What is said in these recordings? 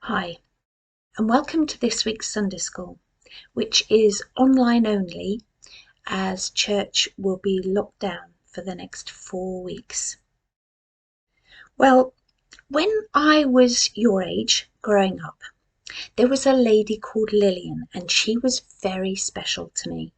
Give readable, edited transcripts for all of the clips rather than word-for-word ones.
Hi, and welcome to this week's Sunday School, which is online only as church will be locked down for the next 4 weeks. Well, when I was your age growing up, there was a lady called Lillian, and she was very special to me.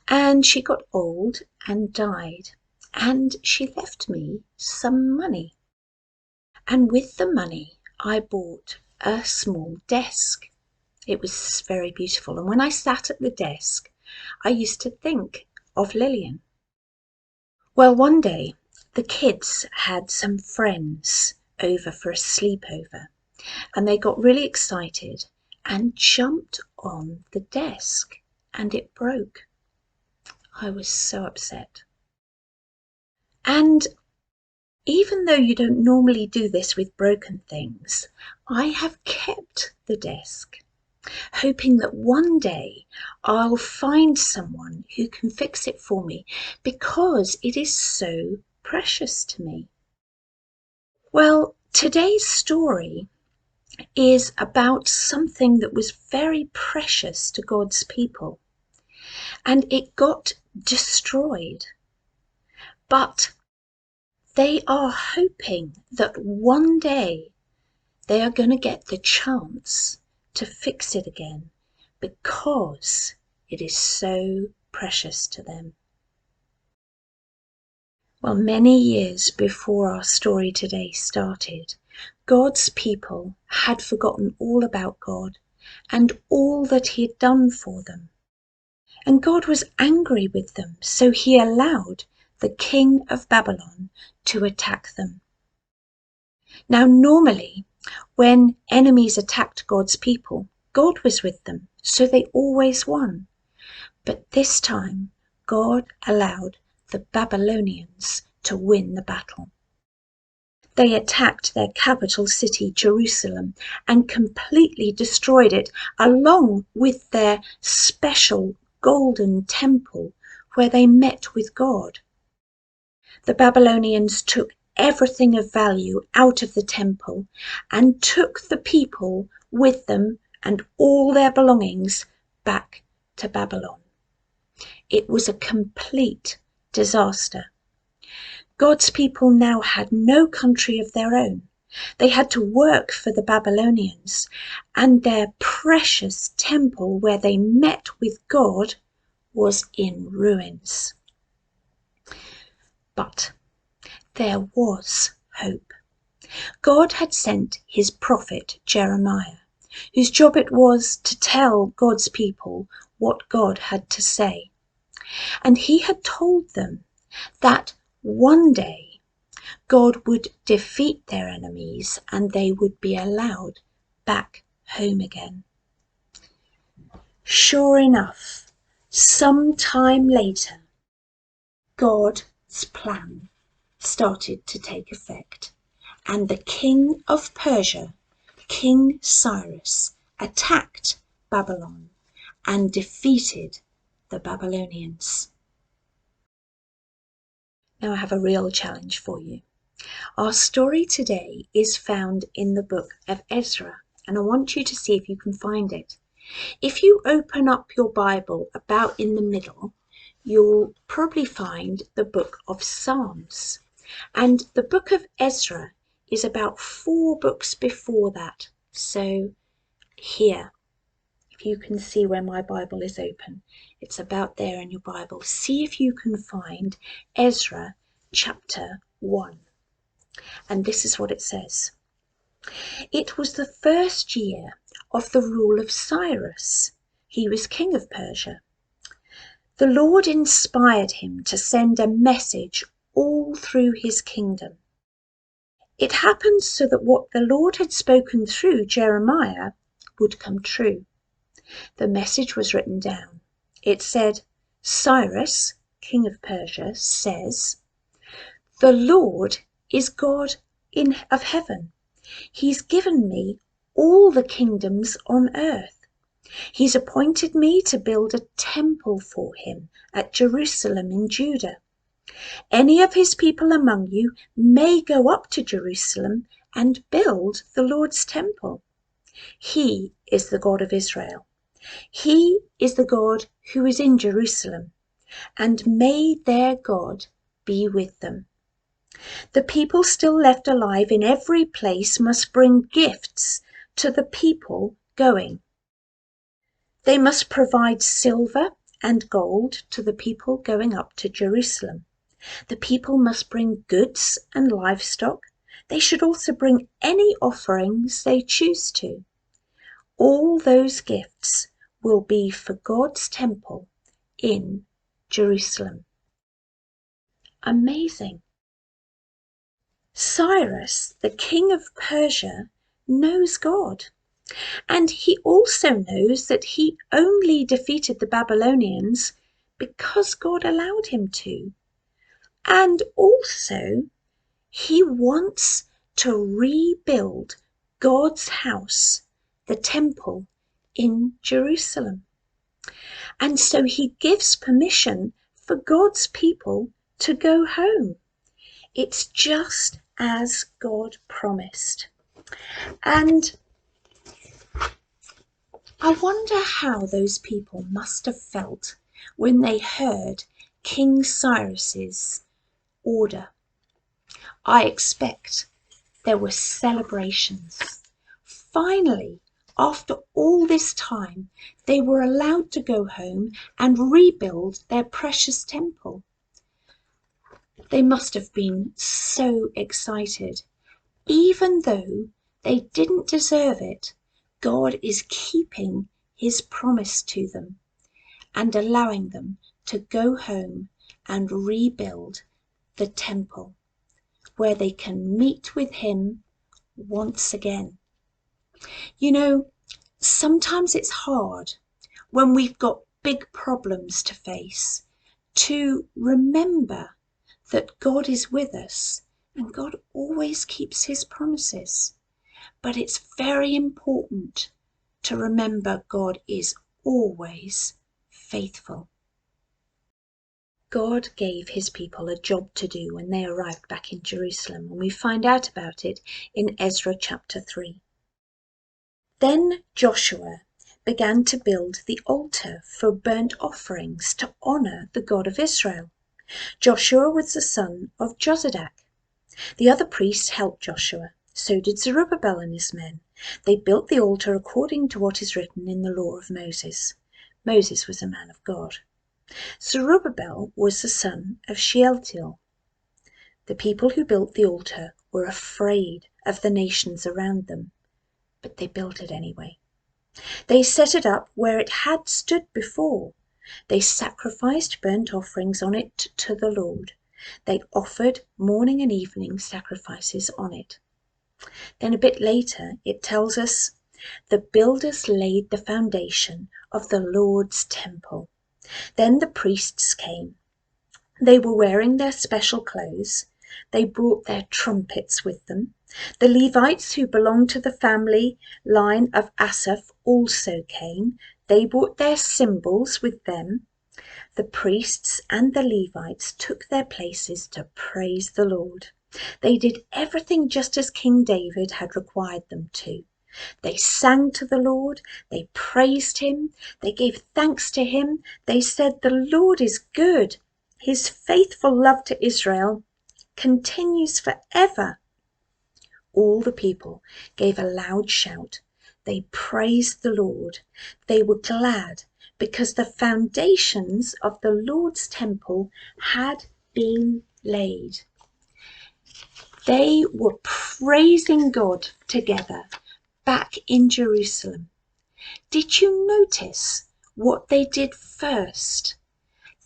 And she got old and died, and she left me some money. And with the money, I bought a small desk. It was very beautiful, and when I sat at the desk, I used to think of Lillian. Well, one day the kids had some friends over for a sleepover, and they got really excited and jumped on the desk, and it broke. I was so upset. And even though you don't normally do this with broken things, I have kept the desk, hoping that one day I'll find someone who can fix it for me because it is so precious to me. Well, today's story is about something that was very precious to God's people, and it got destroyed. But they are hoping that one day they are going to get the chance to fix it again because it is so precious to them. Well, many years before our story today started, God's people had forgotten all about God and all that he had done for them. And God was angry with them, so he allowed the king of Babylon to attack them. Now, normally, when enemies attacked God's people, God was with them, so they always won. But this time, God allowed the Babylonians to win the battle. They attacked their capital city, Jerusalem, and completely destroyed it, along with their special golden temple where they met with God. The Babylonians took everything of value out of the temple and took the people with them and all their belongings back to Babylon. It was a complete disaster. God's people now had no country of their own. They had to work for the Babylonians, and their precious temple where they met with God was in ruins. But there was hope. God had sent his prophet Jeremiah, whose job it was to tell God's people what God had to say. And he had told them that one day God would defeat their enemies and they would be allowed back home again. Sure enough, some time later, God's plan started to take effect, and the king of Persia, King Cyrus, attacked Babylon and defeated the Babylonians. Now I have a real challenge for you. Our story today is found in the book of Ezra, and I want you to see if you can find it. If you open up your Bible about in the middle, you'll probably find the book of Psalms. And the book of Ezra is about 4 books before that. So here, if you can see where my Bible is open, it's about there in your Bible. See if you can find Ezra chapter 1. And this is what it says. It was the first year of the rule of Cyrus. He was king of Persia. The Lord inspired him to send a message all through his kingdom. It happened so that what the Lord had spoken through Jeremiah would come true. The message was written down. It said, Cyrus, king of Persia, says, "The Lord is God of heaven. He's given me all the kingdoms on earth. He's appointed me to build a temple for him at Jerusalem in Judah. Any of his people among you may go up to Jerusalem and build the Lord's temple. He is the God of Israel. He is the God who is in Jerusalem, and may their God be with them. The people still left alive in every place must bring gifts to the people going. They must provide silver and gold to the people going up to Jerusalem. The people must bring goods and livestock. They should also bring any offerings they choose to. All those gifts will be for God's temple in Jerusalem. Amazing. Cyrus, the king of Persia, knows God. And he also knows that he only defeated the Babylonians because God allowed him to. And also, he wants to rebuild God's house, the temple in Jerusalem. And so he gives permission for God's people to go home. It's just as God promised. And I wonder how those people must have felt when they heard King Cyrus's order. I expect there were celebrations. Finally, after all this time, they were allowed to go home and rebuild their precious temple. They must have been so excited. Even though they didn't deserve it, God is keeping his promise to them and allowing them to go home and rebuild the temple where they can meet with him once again. You know, sometimes it's hard when we've got big problems to face to remember that God is with us and God always keeps his promises. But it's very important to remember God is always faithful. God gave his people a job to do when they arrived back in Jerusalem, and we find out about it in Ezra chapter 3. Then Joshua began to build the altar for burnt offerings to honour the God of Israel. Joshua was the son of Jozadak. The other priests helped Joshua. So did Zerubbabel and his men. They built the altar according to what is written in the law of Moses. Moses was a man of God. Zerubbabel was the son of Shealtiel. The people who built the altar were afraid of the nations around them, but they built it anyway. They set it up where it had stood before. They sacrificed burnt offerings on it to the Lord. They offered morning and evening sacrifices on it. Then a bit later it tells us, the builders laid the foundation of the Lord's temple. Then the priests came. They were wearing their special clothes. They brought their trumpets with them. The Levites who belonged to the family line of Asaph also came. They brought their cymbals with them. The priests and the Levites took their places to praise the Lord. They did everything just as King David had required them to. They sang to the Lord, they praised him, they gave thanks to him. They said, "The Lord is good. His faithful love to Israel continues forever." All the people gave a loud shout. They praised the Lord. They were glad because the foundations of the Lord's temple had been laid. They were praising God together back in Jerusalem. Did you notice what they did first?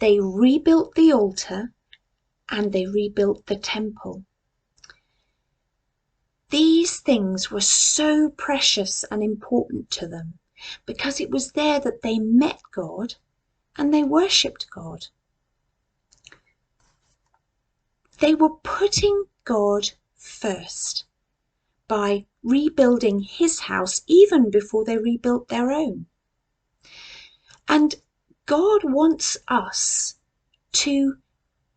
They rebuilt the altar and they rebuilt the temple. These things were so precious and important to them because it was there that they met God and they worshipped God. They were putting God first by rebuilding his house even before they rebuilt their own. And God wants us to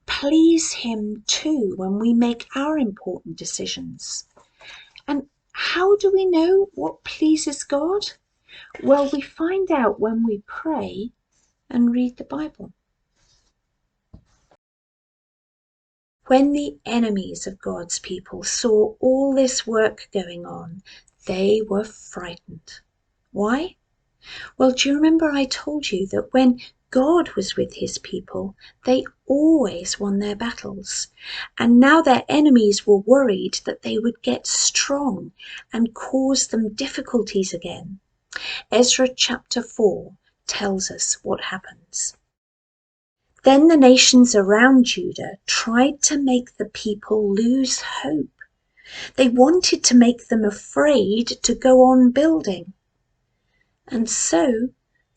please him too when we make our important decisions. And How do we know what pleases God? Well, we find out when we pray and read the Bible. When the enemies of God's people saw all this work going on, they were frightened. Why? Well, do you remember I told you that when God was with his people, they always won their battles. And now their enemies were worried that they would get strong and cause them difficulties again. Ezra chapter 4 tells us what happens. Then the nations around Judah tried to make the people lose hope. They wanted to make them afraid to go on building. And so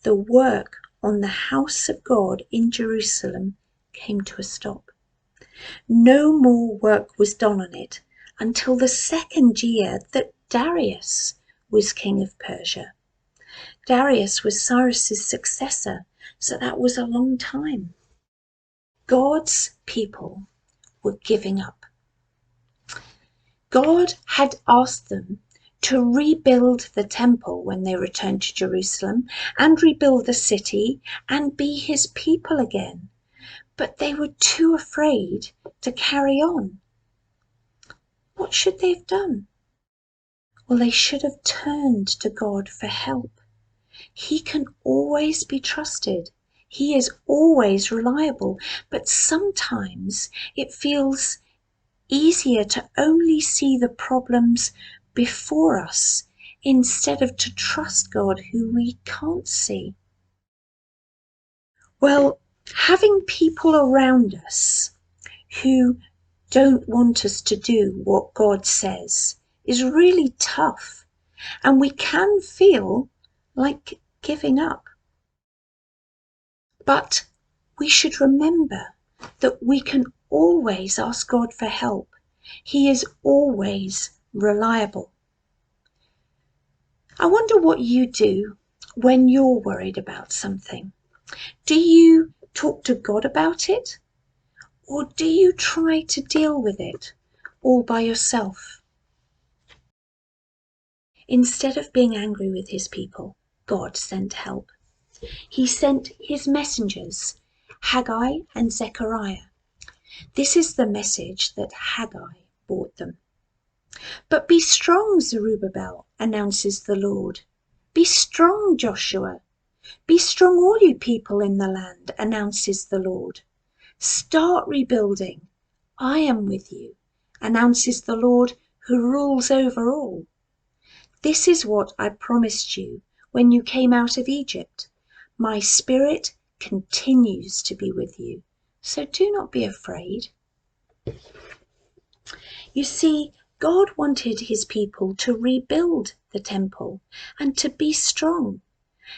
the work on the house of God in Jerusalem came to a stop. No more work was done on it until the second year that Darius was king of Persia. Darius was Cyrus's successor, so that was a long time. God's people were giving up. God had asked them to rebuild the temple when they returned to Jerusalem and rebuild the city and be his people again. But they were too afraid to carry on. What should they have done? Well, they should have turned to God for help. He can always be trusted. He is always reliable, but sometimes it feels easier to only see the problems before us instead of to trust God who we can't see. Well, having people around us who don't want us to do what God says is really tough, and we can feel like giving up. But we should remember that we can always ask God for help. He is always reliable. I wonder what you do when you're worried about something. Do you talk to God about it? Or do you try to deal with it all by yourself? Instead of being angry with his people, God sent help. He sent his messengers, Haggai and Zechariah. This is the message that Haggai brought them. But be strong, Zerubbabel, announces the Lord. Be strong, Joshua. Be strong, all you people in the land, announces the Lord. Start rebuilding. I am with you, announces the Lord who rules over all. This is what I promised you when you came out of Egypt. My spirit continues to be with you, so do not be afraid. You see, God wanted his people to rebuild the temple and to be strong.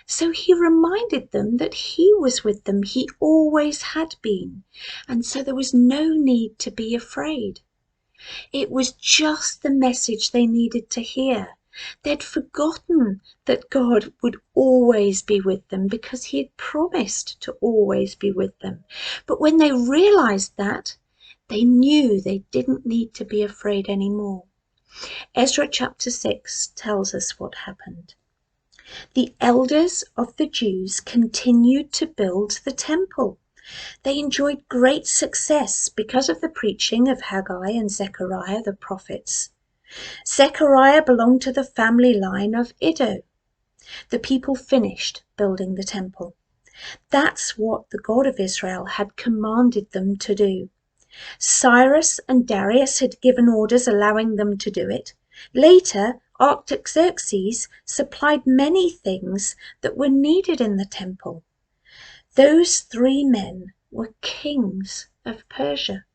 So he reminded them that he was with them. He always had been. And so there was no need to be afraid. It was just the message they needed to hear. They'd forgotten that God would always be with them because he had promised to always be with them. But when they realized that, they knew they didn't need to be afraid anymore. Ezra chapter 6 tells us what happened. The elders of the Jews continued to build the temple. They enjoyed great success because of the preaching of Haggai and Zechariah the prophets. Zechariah belonged to the family line of Iddo. The people finished building the temple. That's what the God of Israel had commanded them to do. Cyrus and Darius had given orders allowing them to do it. Later, Artaxerxes supplied many things that were needed in the temple. Those three men were kings of Persia.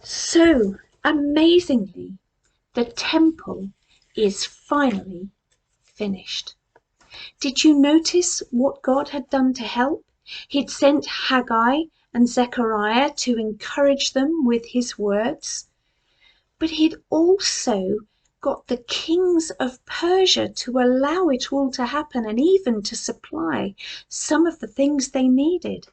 So, amazingly, the temple is finally finished. Did you notice what God had done to help? He'd sent Haggai and Zechariah to encourage them with his words. But he'd also got the kings of Persia to allow it all to happen and even to supply some of the things they needed.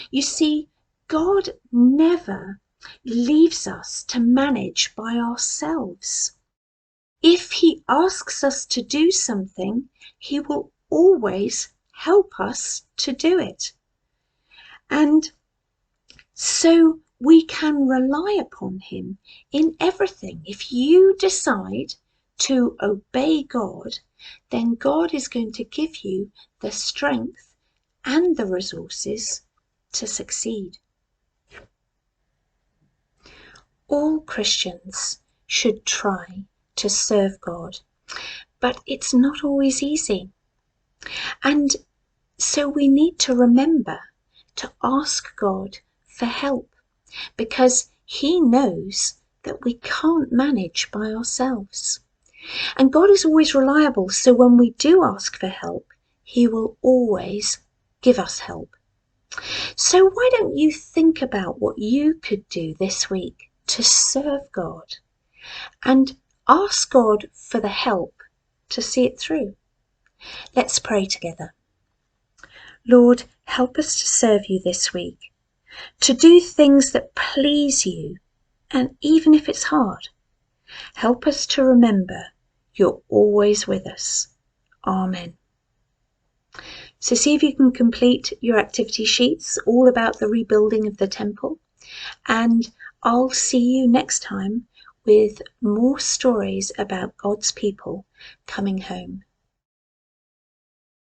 You see, God never leaves us to manage by ourselves. If he asks us to do something, he will always help us to do it. And so we can rely upon him in everything. If you decide to obey God, then God is going to give you the strength and the resources to succeed. All Christians should try to serve God, but it's not always easy. And so we need to remember to ask God for help, because he knows that we can't manage by ourselves. And God is always reliable, so when we do ask for help, he will always give us help. So why don't you think about what you could do this week to serve God and ask God for the help to see it through? Let's pray together. Lord, help us to serve you this week, to do things that please you, and even if it's hard, help us to remember you're always with us. Amen. So see if you can complete your activity sheets all about the rebuilding of the temple, and I'll see you next time with more stories about God's people coming home.